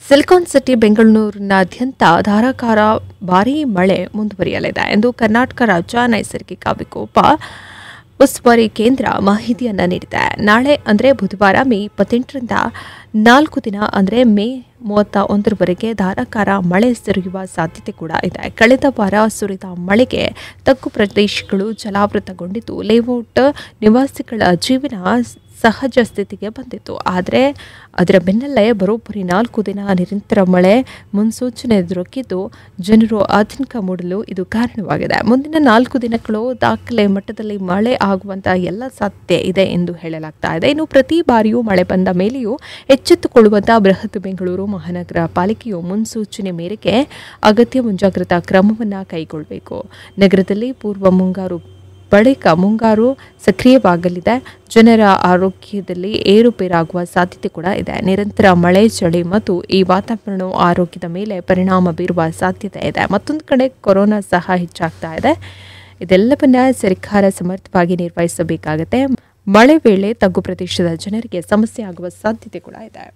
Silicon city ಬೆಂಗಳೂರಿನಾದ್ಯಂತ ಧಾರಾಕಾರ ಭಾರೀ ಮಳೆ ಮುಂದುವರಿಯಲಿದೆ ಎಂದು ಕರ್ನಾಟಕ ರಾಜ್ಯ ನೈಸರ್ಗಿಕ ವಿಕೋಪ ಉಸ್ತುವಾರಿ ಕೇಂದ್ರ ಮಾಹಿತಿಯನ್ನು ನೀಡಿದೆ. ನಾಳೆ ಅಂದರೆ ಬುಧವಾರ ಮೇ 28ರಿಂದ 4 ದಿನ ಅಂದರೆ ಮೇ 31ರವರೆಗೆ ಧಾರಾಕಾರ ಮಳೆ ಸುರಿಯುವ ಸಾಧ್ಯತೆ ಕೂಡ ಇದೆ. ಕಳೆದ ವಾರ ಸುರಿದ ಮಳೆಗೆ ತಗ್ಗು ಪ್ರದೇಶಗಳು ಜಲಾವೃತಗೊಂಡಿದ್ದು ಲೇಔಟ್ ನಿವಾಸಿಗಳ ಜೀವನ ಸಹಜ ಸ್ಥಿತಿಗೆ ಬಂದಿತ್ತು. ಆದರೆ ಅದರ ಬೆನ್ನಲ್ಲೇ ಬರೋಬ್ಬರಿ 4 ದಿನ ನಿರಂತರ ಮಳೆ ಮುನ್ಸೂಚನೆ ದೊರಕಿದ್ದು ಜನರು ಆತಂಕ ಮೂಡಲು ಇದು ಕಾರಣವಾಗಿದೆ. ಮುಂದಿನ 4 ದಿನಗಳು ದಾಖಲೆ ಮಟ್ಟದಲ್ಲಿ ಮಳೆ ಆಗುವಂತಹ ಎಲ್ಲ ಸಾಧ್ಯತೆ ಇದೆ ಎಂದು ಹೇಳಲಾಗ್ತಾ ಇದೆ. ಇನ್ನು ಪ್ರತಿ ಬಾರಿಯೂ ಮಳೆ ಬಂದ ಮೇಲೆಯೂ ಎಚ್ಚೆತ್ತುಕೊಳ್ಳುವಂತಹ ಬೃಹತ್ ಬೆಂಗಳೂರು ಮಹಾನಗರ ಪಾಲಿಕೆಯು ಮುನ್ಸೂಚನೆ ಮೇರೆಗೆ ಅಗತ್ಯ ಮುಂಜಾಗ್ರತಾ ಕ್ರಮವನ್ನು ಕೈಗೊಳ್ಳಬೇಕು. ನಗರದಲ್ಲಿ ಪೂರ್ವ ಮುಂಗಾರು ಬಳಿಕ ಮುಂಗಾರು ಸಕ್ರಿಯವಾಗಲಿದೆ. ಜನರ ಆರೋಗ್ಯದಲ್ಲಿ ಏರುಪೇರಾಗುವ ಸಾಧ್ಯತೆ ಕೂಡ ಇದೆ. ನಿರಂತರ ಮಳೆ, ಚಳಿ ಮತ್ತು ಈ ವಾತಾವರಣವು ಆರೋಗ್ಯದ ಮೇಲೆ ಪರಿಣಾಮ ಬೀರುವ ಸಾಧ್ಯತೆ ಇದೆ. ಮತ್ತೊಂದು ಕಡೆ ಕೊರೋನಾ ಸಹ ಹೆಚ್ಚಾಗ್ತಾ ಇದೆ. ಇದೆಲ್ಲವನ್ನ ಸರ್ಕಾರ ಸಮರ್ಥವಾಗಿ ನಿರ್ವಹಿಸಬೇಕಾಗುತ್ತೆ. ಮಳೆ ವೇಳೆ ತಗ್ಗು ಪ್ರದೇಶದ ಜನರಿಗೆ ಸಮಸ್ಯೆ ಆಗುವ ಸಾಧ್ಯತೆ ಕೂಡ ಇದೆ.